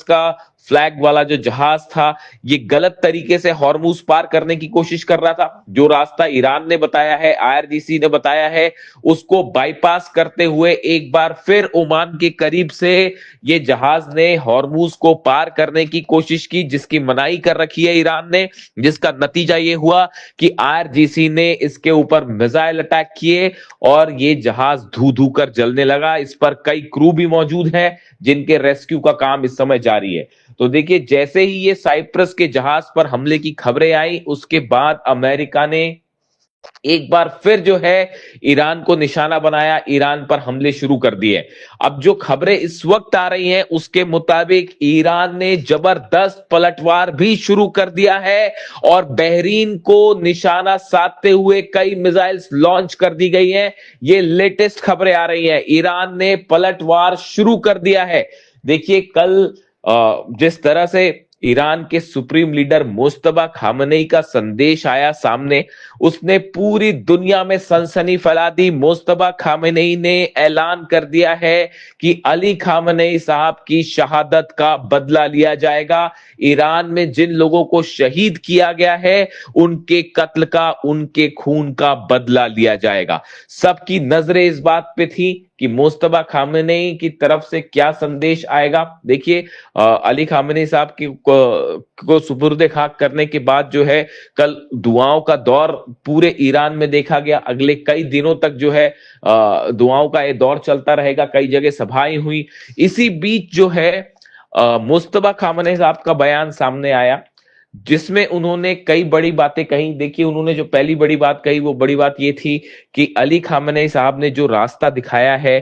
का फ्लैग वाला जो जहाज था ये गलत तरीके से हॉर्मुज पार करने की कोशिश कर रहा था। जो रास्ता ईरान ने बताया है, आईआरजीसी ने बताया है, उसको बाईपास करते हुए एक बार फिर ओमान के करीब से ये जहाज ने हॉर्मुज को पार करने की कोशिश की, जिसकी मनाही कर रखी है ईरान ने। जिसका नतीजा ये हुआ कि आईआरजीसी ने इसके ऊपर मिसाइल अटैक किए और ये जहाज धू धू कर जलने लगा। इस पर कई क्रू भी मौजूद हैं जिनके रेस्क्यू का काम इस समय जारी है। तो देखिए, जैसे ही ये साइप्रस के जहाज पर हमले की खबरें आई, उसके बाद अमेरिका ने एक बार फिर जो है ईरान को निशाना बनाया, ईरान पर हमले शुरू कर दिए। अब जो खबरें इस वक्त आ रही हैं उसके मुताबिक ईरान ने जबरदस्त पलटवार भी शुरू कर दिया है और बहरीन को निशाना साधते हुए कई मिसाइल्स लॉन्च कर दी गई हैं। ये लेटेस्ट खबरें आ रही हैं, ईरान ने पलटवार शुरू कर दिया है। देखिए, कल जिस तरह से ईरान के सुप्रीम लीडर मुस्तफा खामनेई का संदेश आया सामने, उसने पूरी दुनिया में सनसनी फैला दी। मुस्तफा खामनेई ने ऐलान कर दिया है कि अली खामनेई साहब की शहादत का बदला लिया जाएगा। ईरान में जिन लोगों को शहीद किया गया है उनके कत्ल का, उनके खून का बदला लिया जाएगा। सबकी नजरें इस बात पे थी कि मुस्तफा खामनेई की तरफ से क्या संदेश आएगा। देखिए, अली खामनेई साहब की को सुपुर्दे खाक करने के बाद जो है कल दुआओं का दौर पूरे ईरान में देखा गया। अगले कई दिनों तक जो है दुआओं का ये दौर चलता रहेगा। कई जगह सभाएं हुई। इसी बीच जो है मुस्तफा खामनेई साहब का बयान सामने आया जिसमें उन्होंने कई बड़ी बातें कही। देखिए, उन्होंने जो पहली बड़ी बात कही वो बड़ी बात ये थी कि अली खामनेई साहब ने जो रास्ता दिखाया है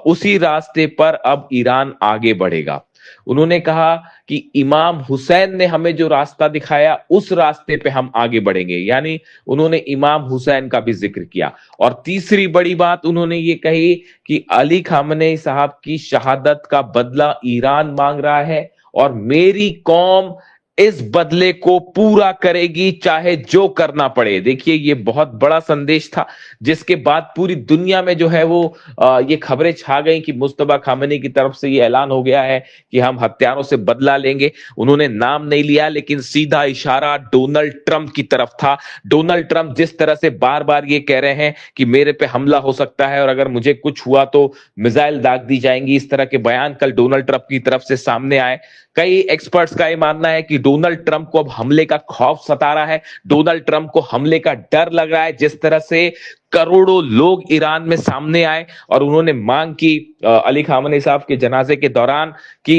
उसी रास्ते पर अब ईरान आगे बढ़ेगा। उन्होंने कहा कि इमाम हुसैन ने हमें जो रास्ता दिखाया उस रास्ते पे हम आगे बढ़ेंगे, यानी उन्होंने इमाम हुसैन का भी जिक्र किया। और तीसरी बड़ी बात उन्होंने ये कही कि अली खामनेई साहब की शहादत का बदला ईरान मांग रहा है और मेरी कौम इस बदले को पूरा करेगी चाहे जो करना पड़े। देखिए, ये बहुत बड़ा संदेश था जिसके बाद पूरी दुनिया में जो है वो ये खबरें छा गई कि मुस्तफा खामनेई की तरफ से ये ऐलान हो गया है कि हम हत्यारों से बदला लेंगे। उन्होंने नाम नहीं लिया लेकिन सीधा इशारा डोनाल्ड ट्रंप की तरफ था। डोनाल्ड ट्रंप जिस तरह से बार बार ये कह रहे हैं कि मेरे पे हमला हो सकता है और अगर मुझे कुछ हुआ तो मिसाइल दाग दी जाएंगी, इस तरह के बयान कल डोनाल्ड ट्रंप की तरफ से सामने आए। कई एक्सपर्ट्स का यह मानना है कि डोनाल्ड ट्रंप को अब हमले का खौफ सता रहा है, डोनाल्ड ट्रंप को हमले का डर लग रहा है। जिस तरह से करोड़ों लोग ईरान में सामने आए और उन्होंने मांग की अली खामनेई साहब के जनाजे के दौरान कि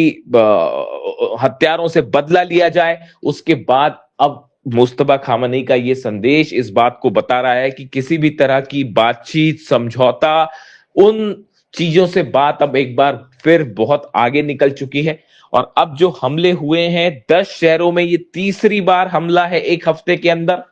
हत्यारों से बदला लिया जाए, उसके बाद अब मुस्तफा खामनेई का ये संदेश इस बात को बता रहा है कि किसी भी तरह की बातचीत, समझौता, उन चीजों से बात अब एक बार फिर बहुत आगे निकल चुकी है। और अब जो हमले हुए हैं 10 शहरों में, ये तीसरी बार हमला है एक हफ्ते के अंदर।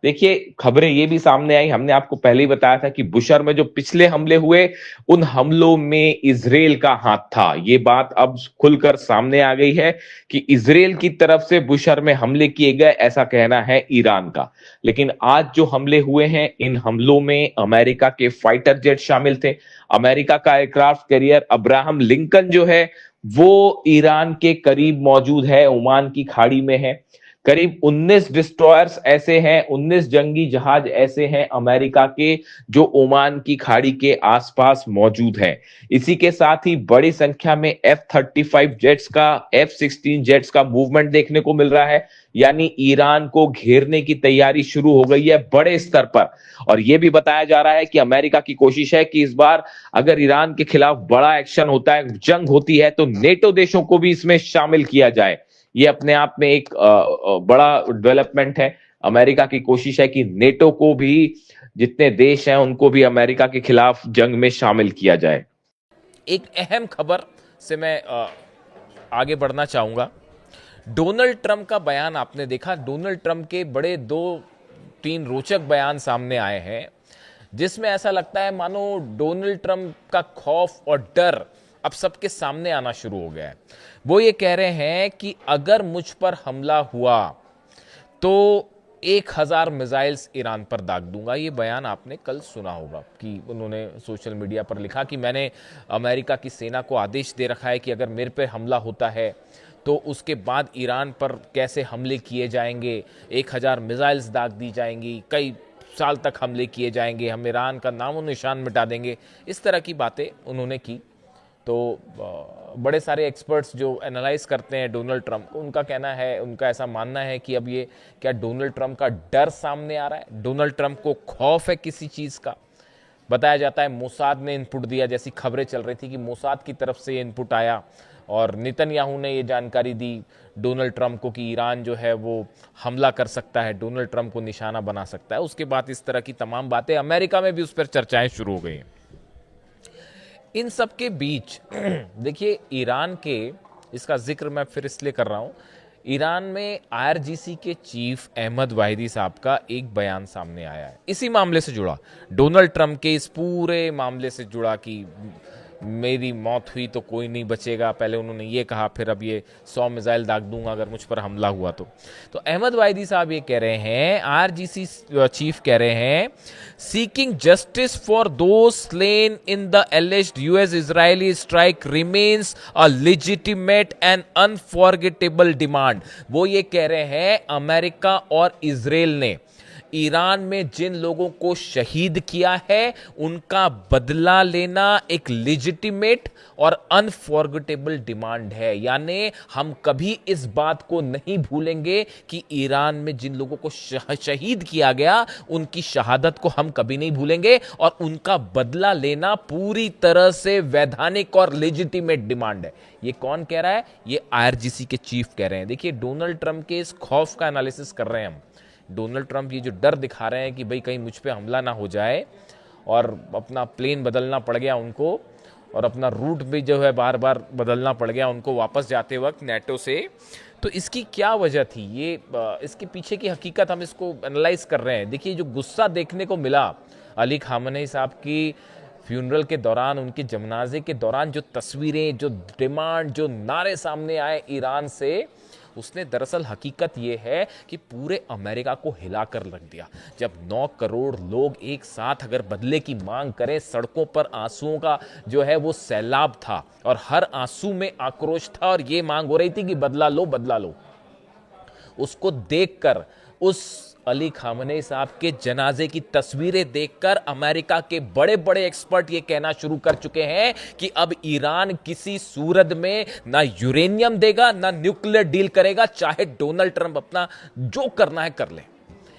देखिए, खबरें ये भी सामने आई, हमने आपको पहले ही बताया था कि बुशर में जो पिछले हमले हुए उन हमलों में इजराइल का हाथ था। ये बात अब खुलकर सामने आ गई है कि इजराइल की तरफ से बुशर में हमले किए गए, ऐसा कहना है ईरान का। लेकिन आज जो हमले हुए हैं, इन हमलों में अमेरिका के फाइटर जेट शामिल थे। अमेरिका का एयरक्राफ्ट कैरियर अब्राहम लिंकन जो है वो ईरान के करीब मौजूद है, ओमान की खाड़ी में है। करीब 19 डिस्ट्रॉयर्स ऐसे हैं, 19 जंगी जहाज ऐसे हैं अमेरिका के जो ओमान की खाड़ी के आसपास मौजूद हैं। इसी के साथ ही बड़ी संख्या में F-35 जेट्स का, F-16 जेट्स का मूवमेंट देखने को मिल रहा है, यानी ईरान को घेरने की तैयारी शुरू हो गई है बड़े स्तर पर। और यह भी बताया जा रहा है कि अमेरिका की कोशिश है कि इस बार अगर ईरान के खिलाफ बड़ा एक्शन होता है, जंग होती है, तो नेटो देशों को भी इसमें शामिल किया जाए। ये अपने आप में एक बड़ा डेवलपमेंट है। अमेरिका की कोशिश है कि नेटो को भी, जितने देश हैं उनको भी अमेरिका के खिलाफ जंग में शामिल किया जाए। एक अहम खबर से मैं आगे बढ़ना चाहूंगा। डोनाल्ड ट्रंप का बयान आपने देखा। डोनाल्ड ट्रंप के बड़े 2-3 रोचक बयान सामने आए हैं जिसमें ऐसा लगता है मानो डोनाल्ड ट्रंप का खौफ और डर अब सबके सामने आना शुरू हो गया है। वो ये कह रहे हैं कि अगर मुझ पर हमला हुआ तो 1000 मिसाइल्स ईरान पर दाग दूंगा। ये बयान आपने कल सुना होगा कि उन्होंने सोशल मीडिया पर लिखा कि मैंने अमेरिका की सेना को आदेश दे रखा है कि अगर मेरे पे हमला होता है तो उसके बाद ईरान पर कैसे हमले किए जाएंगे, 1000 मिसाइल्स दाग दी जाएंगी, कई साल तक हमले किए जाएंगे, हम ईरान का नामो निशान मिटा देंगे। इस तरह की बातें उन्होंने की। तो बड़े सारे एक्सपर्ट्स जो एनालाइज करते हैं डोनाल्ड ट्रंप को, उनका कहना है, उनका ऐसा मानना है कि अब ये क्या डोनाल्ड ट्रंप का डर सामने आ रहा है, डोनाल्ड ट्रंप को खौफ है किसी चीज़ का। बताया जाता है मोसाद ने इनपुट दिया, जैसी खबरें चल रही थी कि मोसाद की तरफ से ये इनपुट आया और नेतन्याहू ने ये जानकारी दी डोनाल्ड ट्रंप को कि ईरान जो है वो हमला कर सकता है, डोनाल्ड ट्रंप को निशाना बना सकता है। उसके बाद इस तरह की तमाम बातें अमेरिका में भी उस पर चर्चाएं शुरू हो गई हैं। इन सब के बीच देखिए ईरान के, इसका जिक्र मैं फिर इसलिए कर रहा हूं, ईरान में आईआरजीसी के चीफ अहमद वाहिदी साहब का एक बयान सामने आया है इसी मामले से जुड़ा, डोनाल्ड ट्रंप के इस पूरे मामले से जुड़ा कि मेरी मौत हुई तो कोई नहीं बचेगा। पहले उन्होंने ये कहा, फिर अब ये 100 मिसाइल दाग दूंगा अगर मुझ पर हमला हुआ तो अहमद वाहिदी साहब ये कह रहे हैं, आरजीसी चीफ कह रहे हैं, seeking justice for those slain in the एलिज्ड US Israeli strike remains a legitimate and unforgettable demand. वो ये कह रहे हैं अमेरिका और इजराइल ने ईरान में जिन लोगों को शहीद किया है उनका बदला लेना एक लेजिटिमेट और अनफॉरगेटेबल डिमांड है। यानी हम कभी इस बात को नहीं भूलेंगे कि ईरान में जिन लोगों को शहीद किया गया उनकी शहादत को हम कभी नहीं भूलेंगे और उनका बदला लेना पूरी तरह से वैधानिक और लेजिटिमेट डिमांड है। ये कौन कह रहा है? ये आईआरजीसी के चीफ कह रहे हैं। देखिए डोनाल्ड ट्रंप के इस खौफ का एनालिसिस कर रहे हैं हम। डोनाल्ड ट्रंप ये जो डर दिखा रहे हैं कि भाई कहीं मुझ पे हमला ना हो जाए और अपना प्लेन बदलना पड़ गया उनको और अपना रूट भी जो है बार बार बदलना पड़ गया उनको वापस जाते वक्त नेटो से, तो इसकी क्या वजह थी? ये इसके पीछे की हकीकत हम इसको एनालाइज कर रहे हैं। देखिए जो गुस्सा देखने को मिला अली खामनेई साहब की फ्यूनरल के दौरान, उनके जनाजे के दौरान, जो तस्वीरें, जो डिमांड, जो नारे सामने आए ईरान से, उसने दरअसल हकीकत यह है कि पूरे अमेरिका को हिलाकर रख दिया। जब 9 करोड़ लोग एक साथ अगर बदले की मांग करें, सड़कों पर आंसुओं का जो है वो सैलाब था और हर आंसू में आक्रोश था और ये मांग हो रही थी कि बदला लो बदला लो। उसको देखकर, उस अली खामनेई साहब के जनाजे की तस्वीरें देखकर अमेरिका के बड़े बड़े एक्सपर्ट ये कहना शुरू कर चुके हैं कि अब ईरान किसी सूरत में ना यूरेनियम देगा ना न्यूक्लियर डील करेगा, चाहे डोनाल्ड ट्रंप अपना जो करना है कर ले।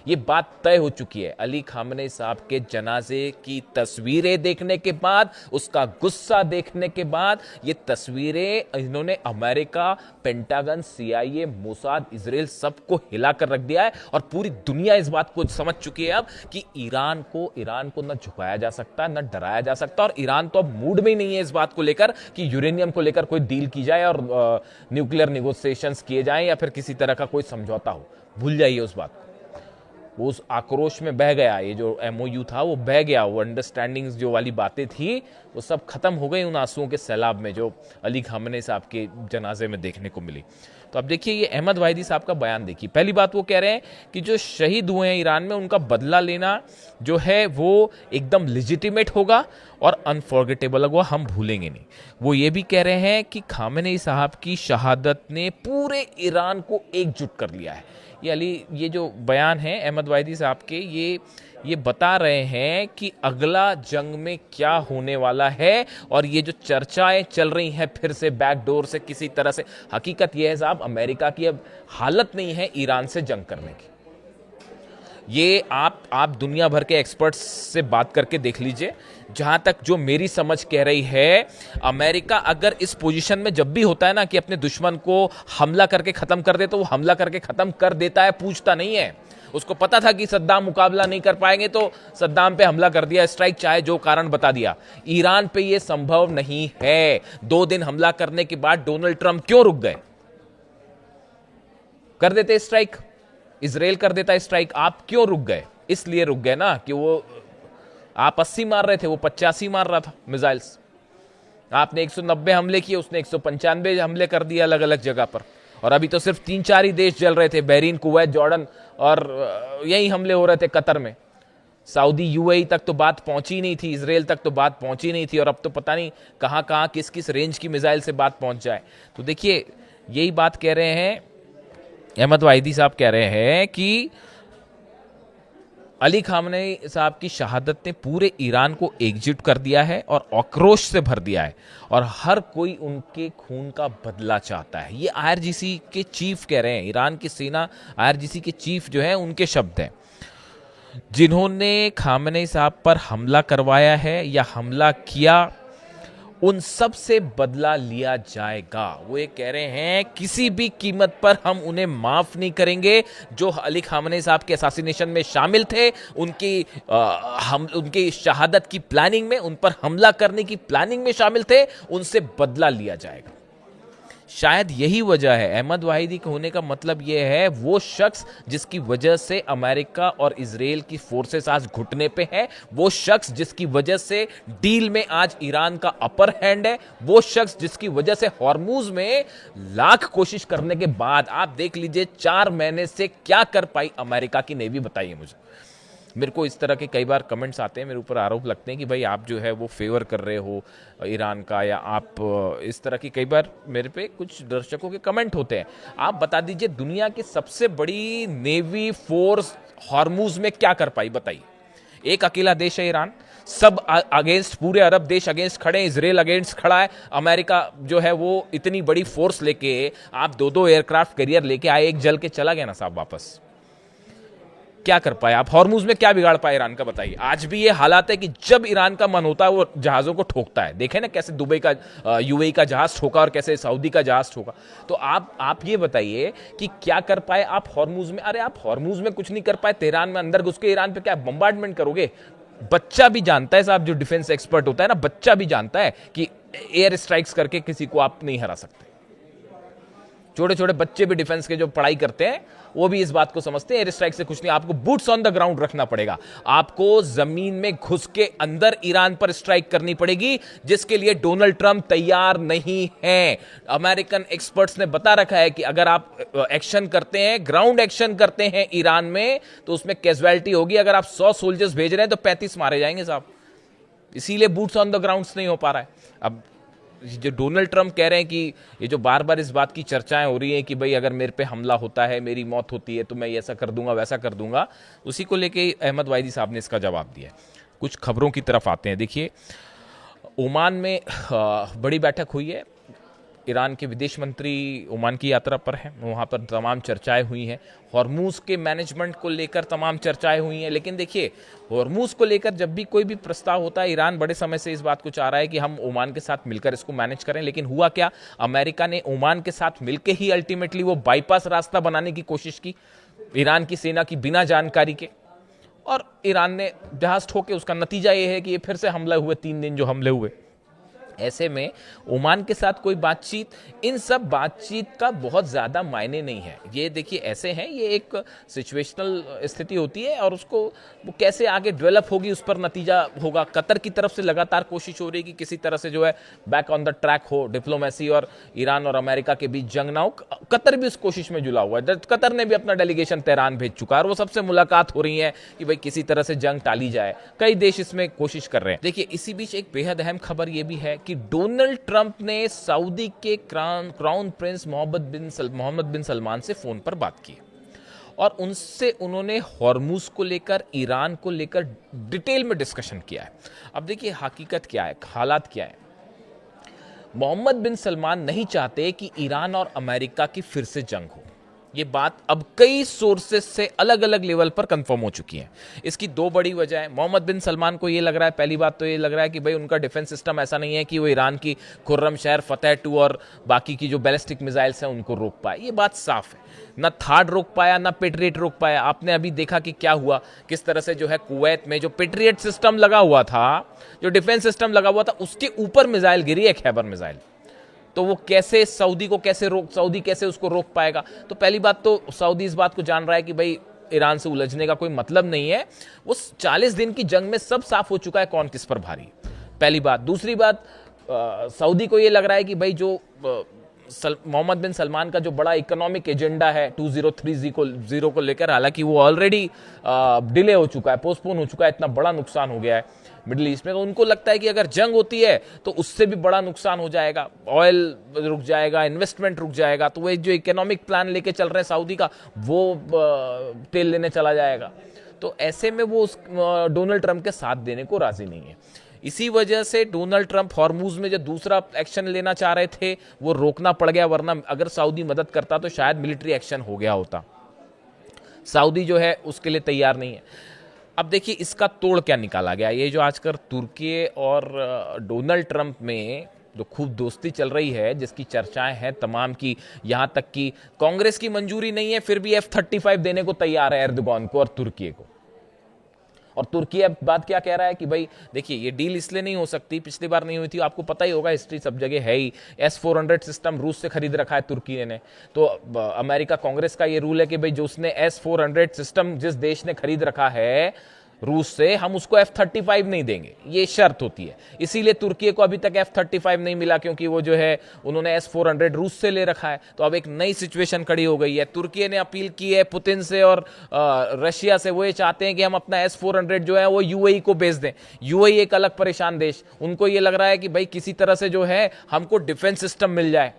ये बात तय हो चुकी है। अली खामनेई साहब के जनाजे की तस्वीरें देखने के बाद, उसका गुस्सा देखने के बाद, ये तस्वीरें इन्होंने America, pentagon, CIA, Mossad, Israel सबको हिलाकर रख दिया है और पूरी दुनिया इस बात को समझ चुकी है अब कि ईरान को न झुकाया जा सकता, न डराया जा सकता। और ईरान तो अब मूड में ही नहीं है इस बात को लेकर कि यूरेनियम को लेकर कोई डील की जाए और न्यूक्लियर निगोशिएशंस किए जाएं या फिर किसी तरह का कोई समझौता हो। भूल जाइए उस बात को। वो उस आक्रोश में बह गया, ये जो एमओयू था वो बह गया, वो अंडरस्टैंडिंग्स जो वाली बातें थी वो सब खत्म हो गई उन आंसुओं के सैलाब में जो अली खामनेई साहब के जनाजे में देखने को मिली। तो अब देखिए ये अहमद वाहिदी साहब का बयान देखिए। पहली बात वो कह रहे हैं कि जो शहीद हुए हैं ईरान में उनका बदला लेना जो है वो एकदम लेजिटिमेट होगा और अनफॉरगेटेबल होगा, हम भूलेंगे नहीं। वो ये भी कह रहे हैं कि खामनेई साहब की शहादत ने पूरे ईरान को एकजुट कर लिया है। ये जो बयान है अहमद वाहिदी साहब के, ये बता रहे हैं कि अगला जंग में क्या होने वाला है और ये जो चर्चाएं चल रही हैं फिर से बैकडोर से किसी तरह से, हकीकत यह है साहब अमेरिका की अब हालत नहीं है ईरान से जंग करने की। ये आप दुनिया भर के एक्सपर्ट्स से बात करके देख लीजिए। जहां तक जो मेरी समझ कह रही है, अमेरिका अगर इस पोजीशन में जब भी होता है ना कि अपने दुश्मन को हमला करके खत्म कर दे, तो वो हमला करके खत्म कर देता है, पूछता नहीं है। उसको पता था कि सद्दाम मुकाबला नहीं कर पाएंगे तो सद्दाम पे हमला कर दिया, स्ट्राइक, चाहे जो कारण बता दिया। ईरान पे ये संभव नहीं है। 2 दिन हमला करने के बाद डोनाल्ड ट्रंप क्यों रुक गए? कर देते स्ट्राइक, इजराइल कर देता स्ट्राइक, आप क्यों रुक गए? इसलिए रुक गए ना कि वो आप 80 मार रहे थे, वो 85 मार रहा था मिसाइल्स। आपने 190 हमले किए, उसने 195 हमले कर दिए अलग अलग जगह पर। और अभी तो सिर्फ 3-4 ही देश जल रहे थे, बहरीन, कुवैत, जॉर्डन, और यही हमले हो रहे थे कतर में। सऊदी, यूएई तक तो बात पहुंची नहीं थी, इजराइल तक तो बात पहुंची नहीं थी, और अब तो पता नहीं कहां कहां किस किस रेंज की मिसाइल से बात पहुंच जाए। तो देखिए, यही बात कह रहे हैं अहमद वाहिदी साहब, कह रहे हैं कि अली खामनेई साहब की शहादत ने पूरे ईरान को एकजुट कर दिया है और आक्रोश से भर दिया है, और हर कोई उनके खून का बदला चाहता है। ये आईआरजीसी के चीफ कह रहे हैं, ईरान की सेना आईआरजीसी के चीफ जो है उनके शब्द हैं, जिन्होंने खामनेई साहब पर हमला करवाया है या हमला किया, उन सब से बदला लिया जाएगा। वो ये कह रहे हैं किसी भी कीमत पर हम उन्हें माफ नहीं करेंगे। जो अली खामनेई साहब के असैसिनेशन में शामिल थे, उनकी शहादत की प्लानिंग में, उन पर हमला करने की प्लानिंग में शामिल थे, उनसे बदला लिया जाएगा। शायद यही वजह है, अहमद वाहिदी के होने का मतलब यह है, वो शख्स जिसकी वजह से अमेरिका और इजराइल की फोर्सेस आज घुटने पे है, वो शख्स जिसकी वजह से डील में आज ईरान का अपर हैंड है, वो शख्स जिसकी वजह से हॉर्मूज में लाख कोशिश करने के बाद आप देख लीजिए 4 महीने से क्या कर पाई अमेरिका की नेवी, बताइए मुझे। मेरे को इस तरह के कई बार कमेंट्स आते हैं, मेरे ऊपर आरोप लगते हैं कि भाई आप जो है वो फेवर कर रहे हो ईरान का, या आप इस तरह की, कई बार मेरे पे कुछ दर्शकों के कमेंट होते हैं। आप बता दीजिए दुनिया की सबसे बड़ी नेवी फोर्स हॉर्मूज में क्या कर पाई, बताइए। एक अकेला देश है ईरान, सब अगेंस्ट, पूरे अरब देश अगेंस्ट खड़े हैं, इजराइल अगेंस्ट खड़ा है, अमेरिका जो है वो इतनी बड़ी फोर्स लेके, आप 2-2 एयरक्राफ्ट कैरियर लेके आए, एक जल के चला गया ना साहब वापस। क्या कर पाए आप? हॉर्मूज में क्या बिगाड़ पाए ईरान का, बताइए। आज भी ये हालात है कि जब ईरान का मन होता है वो जहाजों को ठोकता है। देखें ना कैसे दुबई का यूएई का जहाज ठोका और कैसे सऊदी का जहाज ठोका। तो आप ये बताइए कि क्या कर पाए आप हॉर्मूज में? अरे आप हॉर्मूज में कुछ नहीं कर पाए, तेहरान में अंदर घुस के ईरान पे क्या बम्बार्डमेंट करोगे? बच्चा भी जानता है साहब, जो डिफेंस एक्सपर्ट होता है ना, बच्चा भी जानता है कि एयर स्ट्राइक्स करके किसी को आप नहीं हरा सकते। छोटे छोटे बच्चे भी डिफेंस के जो पढ़ाई करते हैं वो भी इस बात को समझते हैं, एयर स्ट्राइक से कुछ नहीं, आपको बूट्स ऑन द ग्राउंड रखना पड़ेगा, आपको जमीन में घुस के अंदर ईरान पर स्ट्राइक करनी पड़ेगी, जिसके लिए डोनाल्ड ट्रंप तैयार नहीं है। अमेरिकन एक्सपर्ट्स ने बता रखा है कि अगर आप एक्शन करते हैं, ग्राउंड एक्शन करते हैं ईरान में, तो उसमें कैजुअलिटी होगी। अगर आप 100 सोल्जर्स भेज रहे हैं तो 35 मारे जाएंगे साहब। इसीलिए बूट्स ऑन द ग्राउंड नहीं हो पा रहा है। अब जो डोनाल्ड ट्रंप कह रहे हैं कि ये जो बार बार इस बात की चर्चाएं हो रही हैं कि भाई अगर मेरे पे हमला होता है, मेरी मौत होती है, तो मैं ऐसा कर दूंगा, वैसा कर दूंगा, उसी को लेके अहमद वाहिदी साहब ने इसका जवाब दिया है। कुछ खबरों की तरफ आते हैं। देखिए, ओमान में बड़ी बैठक हुई है, ईरान के विदेश मंत्री ओमान की यात्रा पर हैं, वहाँ पर तमाम चर्चाएं हुई हैं, हॉर्मूज के मैनेजमेंट को लेकर तमाम चर्चाएं हुई हैं। लेकिन देखिए, हॉर्मूज को लेकर जब भी कोई भी प्रस्ताव होता है, ईरान बड़े समय से इस बात को चाह रहा है कि हम ओमान के साथ मिलकर इसको मैनेज करें। लेकिन हुआ क्या, अमेरिका ने ओमान के साथ मिलकर ही अल्टीमेटली वो बाईपास रास्ता बनाने की कोशिश की ईरान की सेना की बिना जानकारी के, और ईरान ने जहाज ठोके। उसका नतीजा ये है कि ये फिर से हमले हुए, 3 दिन जो हमले हुए। ऐसे में ओमान के साथ कोई बातचीत, इन सब बातचीत का बहुत ज़्यादा मायने नहीं है। ये देखिए ऐसे हैं, ये एक सिचुएशनल स्थिति होती है, और उसको वो कैसे आगे डेवलप होगी उस पर नतीजा होगा। कतर की तरफ से लगातार कोशिश हो रही है कि किसी तरह से जो है बैक ऑन द ट्रैक हो डिप्लोमेसी, और ईरान और अमेरिका के बीच जंग ना हो। कतर भी उस कोशिश में जुला हुआ है, कतर ने भी अपना डेलीगेशन तेहरान भेज चुका है, और वो सबसे मुलाकात हो रही है कि भाई किसी तरह से जंग टाली जाए। कई देश इसमें कोशिश कर रहे हैं। देखिए, इसी बीच एक बेहद अहम खबर ये भी है कि डोनाल्ड ट्रंप ने सऊदी के क्राउन प्रिंस मोहम्मद बिन सलमान से फोन पर बात की, और उनसे उन्होंने हॉर्मूज को लेकर, ईरान को लेकर डिटेल में डिस्कशन किया है। अब देखिए हकीकत क्या है, हालात क्या है। मोहम्मद बिन सलमान नहीं चाहते कि ईरान और अमेरिका की फिर से जंग हो। ये बात अब कई सोर्सेस से अलग अलग लेवल पर कंफर्म हो चुकी है। इसकी 2 बड़ी वजह है। मोहम्मद बिन सलमान को ये लग रहा है, पहली बात तो ये लग रहा है कि भाई उनका डिफेंस सिस्टम ऐसा नहीं है कि वो ईरान की खुर्रम शहर, फतेह 2 और बाकी की जो बैलिस्टिक मिसाइल्स हैं उनको रोक पाए। ये बात साफ है। ना थार्ड रोक पाया, ना पेट्रियट रोक पाया। आपने अभी देखा कि क्या हुआ, किस तरह से जो है कुवैत में जो पेट्रियट सिस्टम लगा हुआ था, जो डिफेंस सिस्टम लगा हुआ था, उसके ऊपर मिसाइल गिरी है, खैबर मिसाइल। तो वो कैसे सऊदी कैसे उसको रोक पाएगा? तो पहली बात तो सऊदी इस बात को जान रहा है कि भाई ईरान से उलझने का कोई मतलब नहीं है। वो 40 दिन की जंग में सब साफ हो चुका है कौन किस पर भारी, पहली बात। दूसरी बात, सऊदी को ये लग रहा है कि भाई जो मोहम्मद बिन सलमान का जो बड़ा इकोनॉमिक एजेंडा है 2030 को लेकर, हालांकि वो ऑलरेडी डिले हो चुका है, पोस्टपोन हो चुका है, इतना बड़ा नुकसान हो गया है मिडिल ईस्ट में, तो उनको लगता है कि अगर जंग होती है तो उससे भी बड़ा नुकसान हो जाएगा, ऑयल रुक जाएगा, इन्वेस्टमेंट रुक जाएगा, तो वो जो इकोनॉमिक प्लान लेके चल रहे हैं सऊदी का, वो तेल लेने चला जाएगा। तो ऐसे में वो डोनाल्ड ट्रंप के साथ देने को राजी नहीं है। इसी वजह से डोनाल्ड ट्रंप हॉर्मूज में जो दूसरा एक्शन लेना चाह रहे थे वो रोकना पड़ गया, वरना अगर सऊदी मदद करता तो शायद मिलिट्री एक्शन हो गया होता। सऊदी जो है उसके लिए तैयार नहीं है। अब देखिए इसका तोड़ क्या निकाला गया। ये जो आजकल तुर्की और डोनाल्ड ट्रंप में जो खूब दोस्ती चल रही है, जिसकी चर्चाएं हैं तमाम की, यहां तक कि कांग्रेस की मंजूरी नहीं है फिर भी F-35 देने को तैयार है एर्दोगान को और तुर्की को। और तुर्की अब बात क्या कह रहा है कि भाई देखिए ये डील इसलिए नहीं हो सकती, पिछली बार नहीं हुई थी, आपको पता ही होगा, हिस्ट्री सब जगह है ही। S-400 सिस्टम रूस से खरीद रखा है तुर्की ने, तो अमेरिका कांग्रेस का ये रूल है कि भाई जो उसने S-400 सिस्टम जिस देश ने खरीद रखा है रूस से, हम उसको F-35 नहीं देंगे, ये शर्त होती है। इसीलिए तुर्की को अभी तक F-35 नहीं मिला, क्योंकि वो जो है उन्होंने S-400 रूस से ले रखा है। तो अब एक नई सिचुएशन खड़ी हो गई है। तुर्की ने अपील की है पुतिन से और रशिया से, वो ये चाहते हैं कि हम अपना S-400 जो है वो UAE को बेच दें। UAE एक अलग परेशान देश, उनको ये लग रहा है कि भाई किसी तरह से जो है हमको डिफेंस सिस्टम मिल जाए,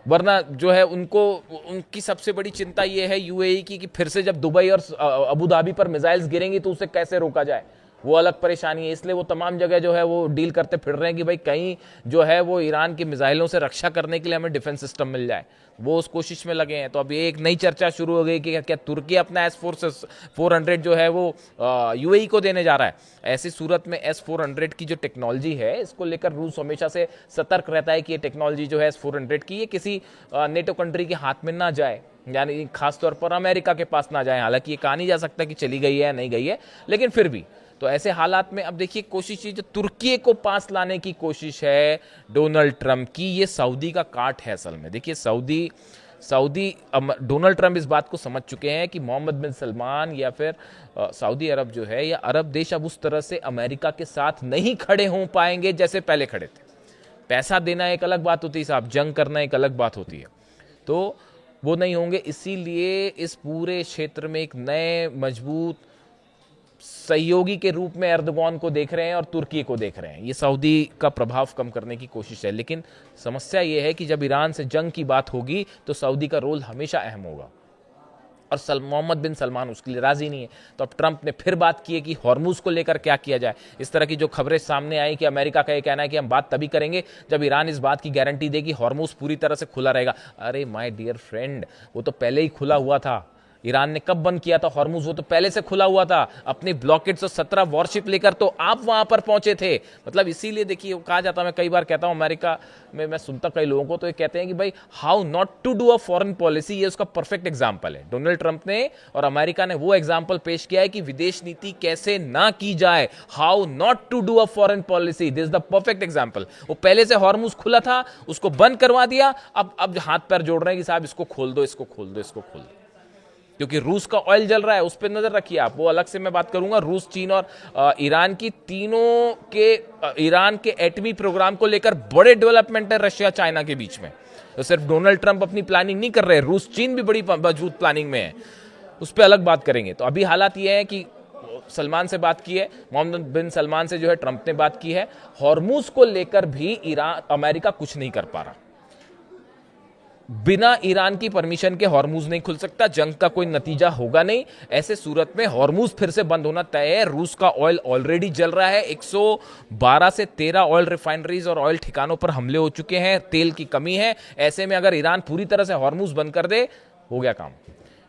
वरना जो है उनकी सबसे बड़ी चिंता यह है UAE की कि फिर से जब दुबई और अबू धाबी पर मिसाइल्स गिरेंगी तो उसे कैसे रोका जाए, वो अलग परेशानी है। इसलिए वो तमाम जगह जो है वो डील करते फिर रहे हैं कि भाई कहीं जो है वो ईरान की मिसाइलों से रक्षा करने के लिए हमें डिफेंस सिस्टम मिल जाए, वो उस कोशिश में लगे हैं। तो अब ये एक नई चर्चा शुरू हो गई कि क्या तुर्की अपना S-400 जो है वो UAE को देने जा रहा है। ऐसी सूरत में S-400 की जो टेक्नोलॉजी है, इसको लेकर रूस हमेशा से सतर्क रहता है कि ये टेक्नोलॉजी जो है S-400 की, ये किसी नेटो कंट्री के हाथ में ना जाए, यानी खासतौर पर अमेरिका के पास ना जाए। हालांकि ये कहा नहीं जा सकता कि चली गई है या नहीं गई है, लेकिन फिर भी तो ऐसे हालात में अब देखिए कोशिश जो तुर्की को पास लाने की कोशिश है डोनाल्ड ट्रंप की, ये सऊदी का काट है असल में। देखिए डोनाल्ड ट्रंप इस बात को समझ चुके हैं कि मोहम्मद बिन सलमान या फिर सऊदी अरब जो है या अरब देश अब उस तरह से अमेरिका के साथ नहीं खड़े हो पाएंगे जैसे पहले खड़े थे। पैसा देना एक अलग बात होती है साहब, जंग करना एक अलग बात होती है, तो वो नहीं होंगे। इसीलिए इस पूरे क्षेत्र में एक नए मजबूत सहयोगी के रूप में एर्दोगान को देख रहे हैं और तुर्की को देख रहे हैं। ये सऊदी का प्रभाव कम करने की कोशिश है, लेकिन समस्या ये है कि जब ईरान से जंग की बात होगी तो सऊदी का रोल हमेशा अहम होगा, और मोहम्मद बिन सलमान उसके लिए राजी नहीं है। तो अब ट्रंप ने फिर बात की है कि हॉर्मूज को लेकर क्या किया जाए। इस तरह की जो खबरें सामने आई कि अमेरिका का ये कहना है कि हम बात तभी करेंगे जब ईरान इस बात की गारंटी देगी हॉर्मूज पूरी तरह से खुला रहेगा। अरे माय डियर फ्रेंड, वो तो पहले ही खुला हुआ था। ईरान ने कब बंद किया था हॉर्मूज? वो तो पहले से खुला हुआ था। अपनी ब्लॉकेट्स और 17 वॉरशिप लेकर तो आप वहां पर पहुंचे थे। मतलब इसीलिए देखिए कहा जाता, मैं कई बार कहता हूं अमेरिका में, मैं सुनता कई लोगों को तो ये कहते हैं कि भाई how not to do a foreign policy, ये उसका परफेक्ट एग्जांपल है। डोनाल्ड ट्रंप ने और अमेरिका ने वो एग्जांपल पेश किया है कि विदेश नीति कैसे ना की जाए, how not to do a foreign policy, this is the perfect example. वो पहले से हॉर्मूज खुला था, उसको बंद करवा दिया, अब हाथ पैर जोड़ रहे हैं कि साहब इसको खोल दो, इसको खोल दो, इसको खोल दो, क्योंकि रूस का ऑयल जल रहा है, उस पर नजर रखिए आप। वो अलग से मैं बात करूंगा। रूस, चीन और ईरान की तीनों के ईरान के एटमी प्रोग्राम को लेकर बड़े डेवलपमेंट है रशिया चाइना के बीच में। तो सिर्फ डोनाल्ड ट्रंप अपनी प्लानिंग नहीं कर रहे, रूस चीन भी बड़ी मजबूत प्लानिंग में है, उस पर अलग बात करेंगे। तो अभी हालात ये है कि सलमान से बात की है, मोहम्मद बिन सलमान से जो है ट्रंप ने बात की है। हॉर्मूज को लेकर भी अमेरिका कुछ नहीं कर पा रहा। बिना ईरान की परमिशन के हॉर्मूज नहीं खुल सकता, जंग का कोई नतीजा होगा नहीं। ऐसे सूरत में हॉर्मूज फिर से बंद होना तय है। रूस का ऑयल ऑलरेडी जल रहा है, 112 से 13 ऑयल रिफाइनरीज और ऑयल ठिकानों पर हमले हो चुके हैं, तेल की कमी है। ऐसे में अगर ईरान पूरी तरह से हॉर्मूज बंद कर दे, हो गया काम।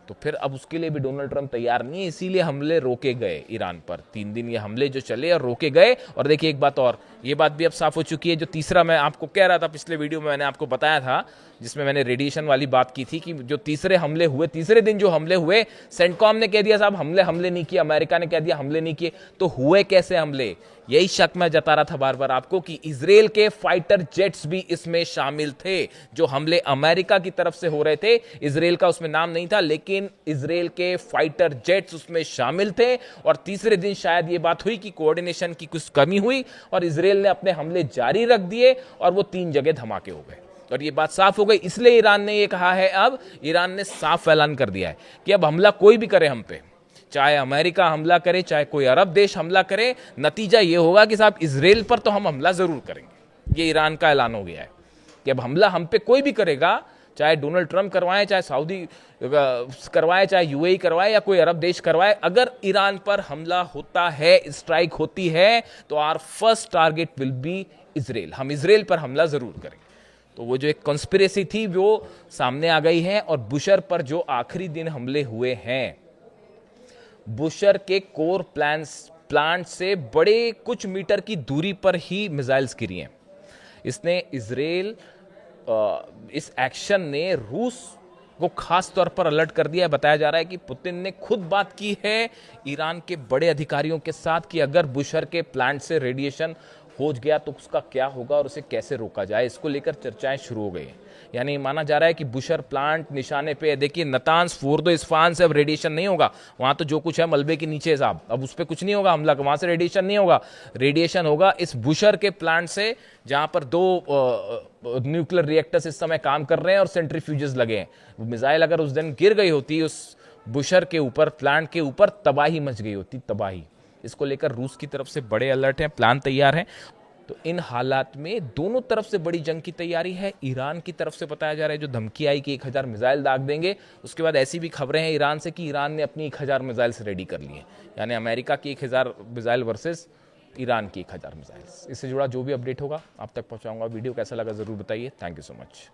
तो फिर अब उसके लिए भी डोनाल्ड ट्रंप तैयार नहीं है, इसीलिए हमले रोके गए ईरान पर। 3 दिन ये हमले जो चले और रोके गए। और देखिए एक बात और, ये बात भी अब साफ हो चुकी है, जो तीसरा मैं आपको कह रहा था पिछले वीडियो में, मैंने आपको बताया था जिसमें मैंने रेडिएशन वाली बात की थी कि जो तीसरे हमले हुए, तीसरे दिन जो हमले हुए, सेंटकॉम ने कह दिया साहब हमले नहीं किए, अमेरिका ने कह दिया हमले नहीं किए। तो हुए कैसे हमले? यही शक मैं जता रहा था बार बार आपको कि इजराइल के फाइटर जेट्स भी इसमें शामिल थे। जो हमले अमेरिका की तरफ से हो रहे थे, इजराइल का उसमें नाम नहीं था, लेकिन इजराइल के फाइटर जेट्स उसमें शामिल थे। और तीसरे दिन शायद ये बात हुई कि कोऑर्डिनेशन की कुछ कमी हुई और इजराइल ने अपने हमले जारी रख दिए और वो 3 जगह धमाके हो गए। और ये बात साफ हो गई। इसलिए ईरान ने ये कहा है, अब ईरान ने साफ ऐलान कर दिया है कि अब हमला कोई भी करे हम पे, चाहे अमेरिका हमला करे, चाहे कोई अरब देश हमला करे, नतीजा ये होगा कि साहब इजराइल पर तो हम हमला जरूर करेंगे। ये ईरान का ऐलान हो गया है कि अब हमला हम पे कोई भी करेगा, चाहे डोनाल्ड ट्रंप करवाए, चाहे सऊदी करवाए, चाहे यूएई करवाए या कोई अरब देश करवाए, अगर ईरान पर हमला होता है, स्ट्राइक होती है, तो our first target will be Israel. हम इजराइल पर हमला जरूर करेंगे। तो वो जो एक कॉन्स्पिरेसी थी वो सामने आ गई है। और बुशर पर जो आखिरी दिन हमले हुए हैं, बुशर के कोर प्लांट से बड़े कुछ मीटर की दूरी पर ही मिसाइल्स गिरी हैं। इसने इजराइल इस एक्शन ने रूस को खास तौर पर अलर्ट कर दिया है। बताया जा रहा है कि पुतिन ने खुद बात की है ईरान के बड़े अधिकारियों के साथ कि अगर बुशर के प्लांट से रेडिएशन हो गया तो उसका क्या होगा और उसे कैसे रोका जाए। इसको लेकर चर्चाएं शुरू हो गई हैं। यानी माना जा रहा है कि बुशर प्लांट निशाने पे, देखिए नतांस, फोर्दो, इस्फहान से अब रेडिएशन नहीं होगा। वहां तो जो कुछ है मलबे के नीचे साहब, अब उस पर कुछ नहीं होगा हमला, वहां से रेडिएशन नहीं होगा। रेडिएशन होगा इस बुशर के प्लांट से, जहां पर 2 न्यूक्लियर रिएक्टर्स इस समय काम कर रहे हैं और सेंट्रीफ्यूजेस लगे हैं। मिसाइल अगर उस दिन गिर गई होती उस बुशर के ऊपर, प्लांट के ऊपर, तबाही मच गई होती, तबाही। इसको लेकर रूस की तरफ से बड़े अलर्ट हैं, प्लान तैयार हैं। तो इन हालात में दोनों तरफ से बड़ी जंग की तैयारी है। ईरान की तरफ से बताया जा रहा है जो धमकी आई कि 1000 मिसाइल दाग देंगे, उसके बाद ऐसी भी खबरें हैं ईरान से कि ईरान ने अपनी 1000 मिसाइल्स रेडी कर ली हैं। यानी अमेरिका की 1000 मिसाइल वर्सेस ईरान की 1000 मिसाइल्स। इससे जुड़ा जो भी अपडेट होगा आप तक पहुंचाऊंगा। वीडियो कैसा लगा जरूर बताइए। Thank you so much.